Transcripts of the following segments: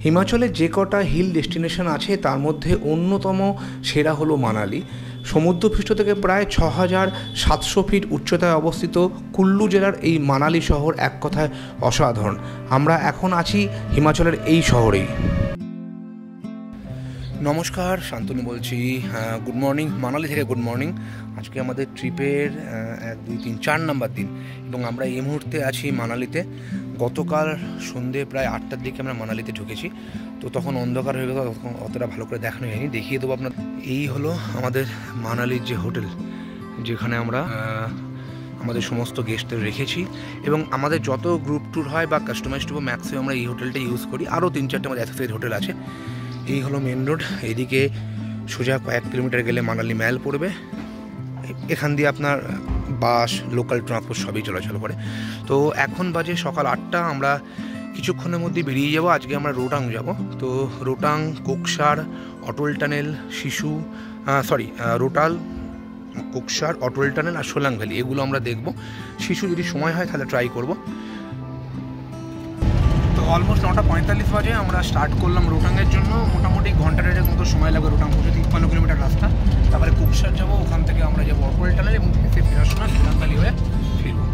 হিমাচলে যে কটা hill destination আছে তার মধ্যে অন্যতম সেরা হলো মানালি। সমুদ্রপৃষ্ঠ থেকে প্রায় 6,700 ফিট উচ্চতায় অবস্থিত কুল্লু জেলার এই মানালি শহর এক কথায় অসাধারণ। আমরা এখন আছি হিমাচলের এই শহরেই। নমস্কার, শান্তনু বলছি। গুড মর্নিং, মানালি থেকে গুড মর্নিং। আজকে আমাদের ট্রিপের 1, 2, 3, 4 নম্বর দিন এবং আমরা এই মুহূর্তে আছি মানালিতে। গতকাল সন্ধে প্রায় 8টার দিকে আমরা মানালিতে ঢুকেছি, তো তখন অন্ধকার হয়ে গেল, তখন অতটা ভালো করে দেখানো হয়নি। দেখিয়ে দেবো আপনার। এই হলো আমাদের মানালির যে হোটেল, যেখানে আমরা আমাদের সমস্ত গেস্টদের রেখেছি এবং আমাদের যত গ্রুপ ট্যুর হয় বা কাস্টমাইজ ট্যুর ম্যাক্সিমাম আমরা এই হোটেলটা ইউজ করি। আরও 3-4টে আমাদের অ্যাসোসিয়েট হোটেল আছে। এই হলো মেন রোড। এদিকে সোজা কয়েক কিলোমিটার গেলে মানালি ম্যাল পড়বে। এখান দিয়ে আপনার বাস, লোকাল ট্রান্সপোর্ট সবই চলাচল করে। তো এখন বাজে সকাল 8টা। আমরা কিছুক্ষণের মধ্যে বেরিয়ে যাব। আজকে আমরা রোটাং যাব। তো রোটাং, কোকসার, অটল টানেল, রোটাল, কোকসার, অটল টানেল আর সোলাং ভ্যালি, এগুলো আমরা দেখব। শিশু যদি সময় হয় তাহলে ট্রাই করব। তো অলমোস্ট 9:45 বাজে আমরা স্টার্ট করলাম রোটাংয়ের জন্য। মোটামুটি ঘন্টা 1.5 মতো সময় লাগবে রোটাং পৌঁছতে। 53 কিলোমিটার রাস্তা। তারপরে কুকসার যাবো, ওখান থেকে আমরা যাবো অটল টানেল এবং ফেরার সময় সোলাং ভ্যালি হয়ে ফিরবো।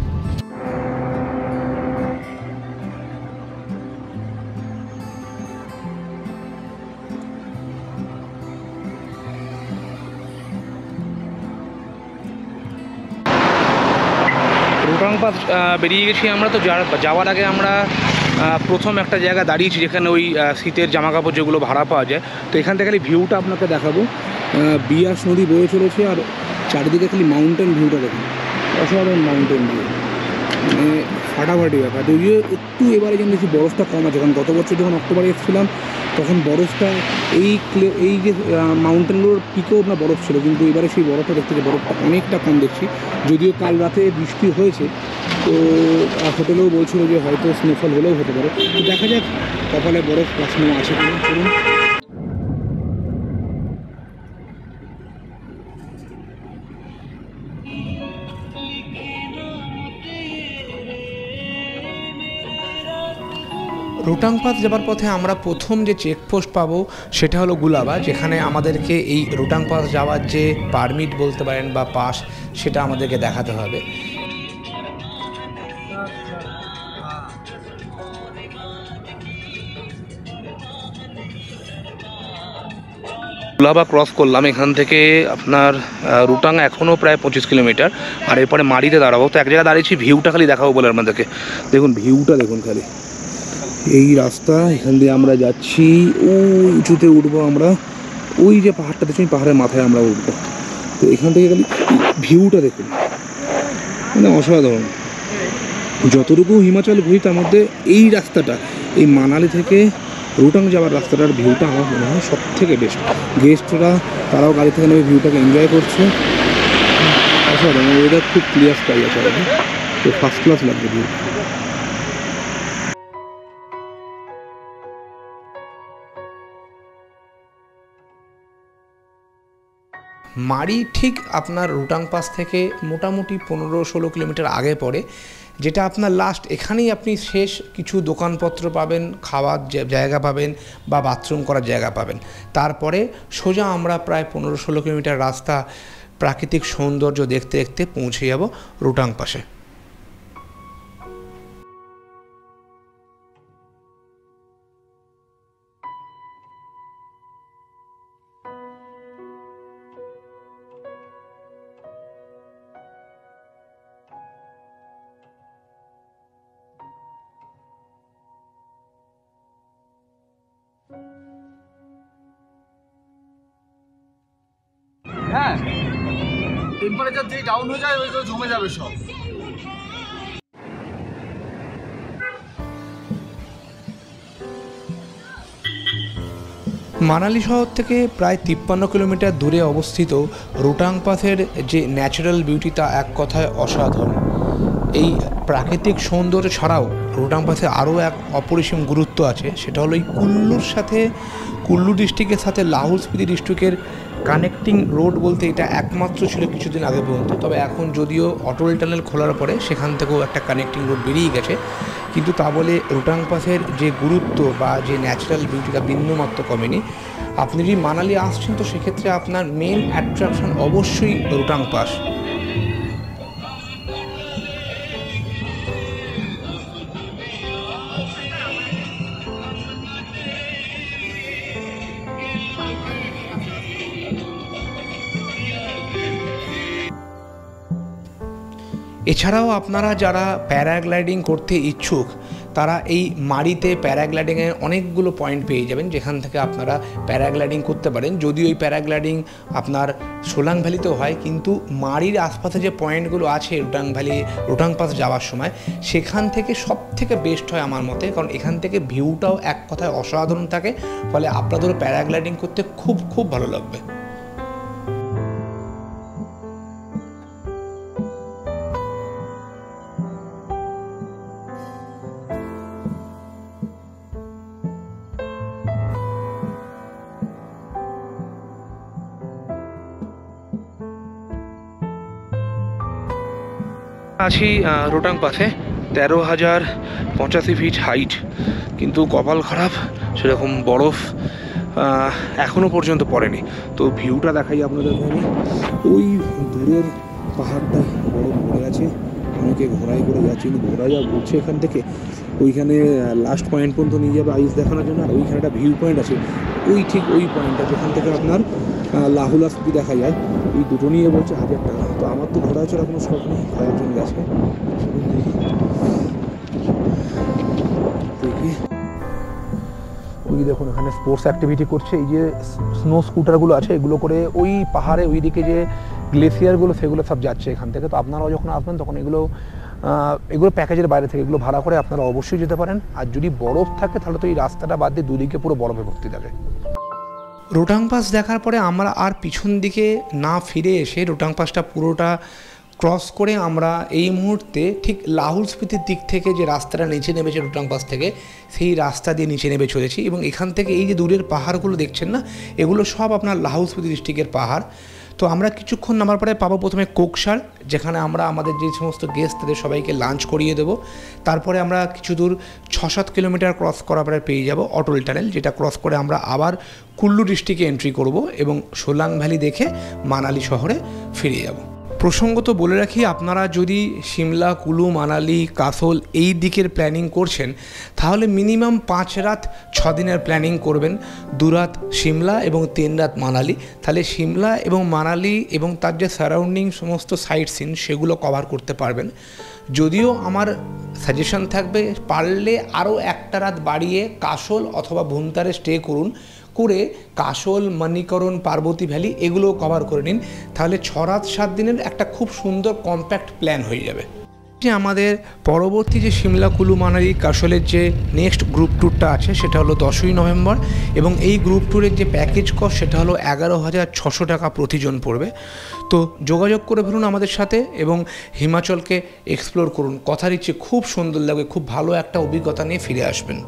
রোটাং পাস বেরিয়ে গেছি আমরা। তো যাওয়ার আগে আমরা প্রথম একটা জায়গা দাঁড়িয়েছি যেখানে ওই শীতের জামা কাপড় যেগুলো ভাড়া পাওয়া যায়। তো এখান থেকে খালি ভিউটা আপনাকে দেখাবো। বিয়াস নদী বয়ে চলেছে আর চারিদিকে খালি মাউন্টেন ভিউটা দেখুন, অসাধারণ মাউন্টেন ভিউ, মানে ফাটাফাটি ব্যাপার। যদিও একটু এবারে যেন বেশি বরফটা কম আছে, কারণ গত বছর যখন অক্টোবরে এসেছিলাম তখন বরফটা এই যে মাউন্টেনগুলোর পিকেও আপনার বরফ ছিল, কিন্তু এবারে সেই বরফটা দেখতে বরফটা অনেকটা কম দেখছি। যদিও কাল রাতে বৃষ্টি হয়েছে, তো হোটেলেও বলছিল যে হয়তো স্নোফল হলেও হতে পারে। তো দেখা যাক কপালে বরফ স্নো আছে কিনা। চলুন। রোটাং পাস যাবার পথে আমরা প্রথম যে চেকপোস্ট পাবো সেটা হলো গুলাবা, যেখানে আমাদেরকে এই রোটাং পাস যাওয়ার যে পারমিট বলতে পারেন বা পাস, সেটা আমাদেরকে দেখাতে হবে। গুলাবা ক্রস করলাম। এখান থেকে আপনার রোটাং এখনও প্রায় 25 কিলোমিটার। আর এরপরে মাড়িতে দাঁড়াবো। তো এক জায়গায় দাঁড়িয়েছি, ভিউটা খালি দেখাবো বলে আপনাদেরকে। দেখুন ভিউটা দেখুন খালি। এই রাস্তা, এখান দিয়ে আমরা যাচ্ছি। ওই উঁচুতে উঠবো আমরা, ওই যে পাহাড়টা দেখছি পাহাড়ের মাথায় আমরা উঠবো। তো এখান থেকে খালি ভিউটা দেখুন, মানে অসাধারণ। যতটুকু হিমাচল ঘুরি তার মধ্যে এই রাস্তাটা, এই মানালি থেকে রোটাং যাওয়ার রাস্তাটার ভিউটা আমার মনে হয় সব থেকে বেস্ট। গেস্টরা তারাও গাড়ি থেকে নেমে ভিউটাকে এনজয় করছে। অসাধারণ, ওয়েদার খুব ক্লিয়ার স্কাই আছে, তো ফার্স্ট ক্লাস লাগবে ভিউ। মাড়ি ঠিক আপনার রোটাং পাস থেকে মোটামুটি 15-16 কিলোমিটার আগে পড়ে, যেটা আপনার লাস্ট। এখানেই আপনি শেষ কিছু দোকানপত্র পাবেন, খাওয়ার জায়গা পাবেন বা বাথরুম করার জায়গা পাবেন। তারপরে সোজা আমরা প্রায় 15-16 কিলোমিটার রাস্তা প্রাকৃতিক সৌন্দর্য দেখতে দেখতে পৌঁছে যাব রোটাং পাসে। হ্যাঁ, টেম্পারেচার যেই ডাউন হয়ে যায় ওই তো জমে যাবে সব। মানালি শহর থেকে প্রায় 53 কিলোমিটার দূরে অবস্থিত রোটাং পাসের যে ন্যাচারাল বিউটি তা এক কথায় অসাধারণ। এই প্রাকৃতিক সৌন্দর্য ছাড়াও রোটাং পাসে আরও এক অপরিসীম গুরুত্ব আছে, সেটা হলো এই কুল্লু ডিস্ট্রিক্টের সাথে লাহুল স্পিতি ডিস্ট্রিক্টের কানেক্টিং রোড বলতে এটা একমাত্র ছিল কিছুদিন আগে পর্যন্ত, তবে এখন যদিও অটল টানেল খোলার পরে সেখান থেকেও একটা কানেক্টিং রোড বেরিয়ে গেছে, কিন্তু তা বলে রোটাং পাসের যে গুরুত্ব বা যে ন্যাচারাল বিউটিটা বিন্দুমাত্র কমেনি। আপনি যদি মানালি আসছেন তো সেক্ষেত্রে আপনার মেন অ্যাট্রাকশন অবশ্যই রোটাং পাস। এছাড়াও আপনারা যারা প্যারাগ্লাইডিং করতে ইচ্ছুক তারা এই মাড়িতে প্যারাগ্লাইডিংয়ের অনেকগুলো পয়েন্ট পেয়ে যাবেন, যেখান থেকে আপনারা প্যারাগ্লাইডিং করতে পারেন। যদিও এই প্যারাগ্লাইডিং আপনার সোলাং ভ্যালিতেও হয়, কিন্তু মাড়ির আশপাশে যে পয়েন্টগুলো আছে রোটাং পাস যাওয়ার সময়, সেখান থেকে সব থেকে বেস্ট হয় আমার মতে, কারণ এখান থেকে ভিউটাও এক কথায় অসাধারণ থাকে, ফলে আপনাদেরও প্যারাগ্লাইডিং করতে খুব খুব ভালো লাগবে। আছি রোটাং পাসে, 13,085 ফিট হাইট, কিন্তু কপাল খারাপ সেরকম বরফ এখনও পর্যন্ত পড়েনি। তো ভিউটা দেখাই আপনাদের। ওই দূরের পাহাড়টা বরফ পড়ে আছে, অনেকে ঘোড়ায় করে যাচ্ছে, কিন্তু ঘোড়া যা ঘুরছে এখান থেকে ওইখানে লাস্ট পয়েন্ট পর্যন্ত নিয়ে যাবে আইস দেখানোর জন্য। আর ওইখানে একটা ভিউ পয়েন্ট আছে, ওই ঠিক ওই পয়েন্টটা যেখান থেকে আপনার লাহুলা স্পিতি দেখা যায়। এই দুটো নিয়ে বলছে 1,000 টাকা। তো আমার তো ঘোড়া চড়া কোনো শখ নেই, কয়েকজন গেছে দেখি। ওই দেখুন এখানে স্পোর্টস অ্যাক্টিভিটি করছে, এই যে স্নো স্কুটারগুলো আছে এগুলো করে ওই পাহাড়ে ওই দিকে যে গ্লেসিয়ারগুলো সেগুলো সব যাচ্ছে এখান থেকে। তো আপনারাও যখন আসবেন তখন এগুলো প্যাকেজের বাইরে থেকে এগুলো ভাড়া করে আপনারা অবশ্যই যেতে পারেন। আর যদি বরফ থাকে তাহলে তো এই রাস্তাটা বাদ দিয়ে দুদিকে পুরো বরফে ভর্তি থাকে। রোটাং পাস দেখার পরে আমরা আর পিছন দিকে না ফিরে এসে রোটাং পাসটা পুরোটা ক্রস করে আমরা এই মুহূর্তে ঠিক লাহুল স্পিতির দিক থেকে যে রাস্তাটা নিচে নেমেছে রোটাং পাস থেকে, সেই রাস্তা দিয়ে নিচে নেমে চলেছি। এবং এখান থেকে এই যে দূরের পাহাড়গুলো দেখছেন না, এগুলো সব আপনার লাহুল স্পিতি ডিস্ট্রিক্টের পাহাড়। তো আমরা কিছুক্ষণ নামার পরে পাবো প্রথমে কোকশার, যেখানে আমরা আমাদের যে সমস্ত গেস্ট তাদের সবাইকে লাঞ্চ করিয়ে দেবো। তারপরে আমরা কিছু দূর 6-7 কিলোমিটার ক্রস করার পরে পেয়ে যাব অটল টানেল, যেটা ক্রস করে আমরা আবার কুল্লু ডিস্ট্রিক্টে এন্ট্রি করব এবং সোলাং ভ্যালি দেখে মানালি শহরে ফিরে যাব। প্রসঙ্গত বলে রাখি, আপনারা যদি সিমলা, কুলু, মানালি, কাসোল এই দিকের প্ল্যানিং করছেন তাহলে মিনিমাম 5 রাত 6 দিনের প্ল্যানিং করবেন। 2 রাত সিমলা এবং 3 রাত মানালি, তাহলে সিমলা এবং মানালি এবং তার যে সারাউন্ডিং সমস্ত সাইট সিন সেগুলো কভার করতে পারবেন। যদিও আমার সাজেশন থাকবে পারলে আরও একটা রাত বাড়িয়ে কাসোল অথবা ভুন্তারে স্টে করে কাসোল, মণিকরণ, পার্বতী ভ্যালি এগুলো কভার করে নিন, তাহলে 6 রাত 7 দিনের একটা খুব সুন্দর কম্প্যাক্ট প্ল্যান হয়ে যাবে। যে আমাদের পরবর্তী যে সিমলা, কুলু, মানালি, কাসোলের যে নেক্সট গ্রুপ ট্যুরটা আছে সেটা হলো 10ই নভেম্বর, এবং এই গ্রুপ ট্যুরের যে প্যাকেজ কস্ট সেটা হলো 11,600 টাকা প্রতিজন পড়বে। তো যোগাযোগ করে ফেলুন আমাদের সাথে এবং হিমাচলকে এক্সপ্লোর করুন। কথার ইচ্ছে খুব সুন্দর লাগবে, খুব ভালো একটা অভিজ্ঞতা নিয়ে ফিরে আসবেন।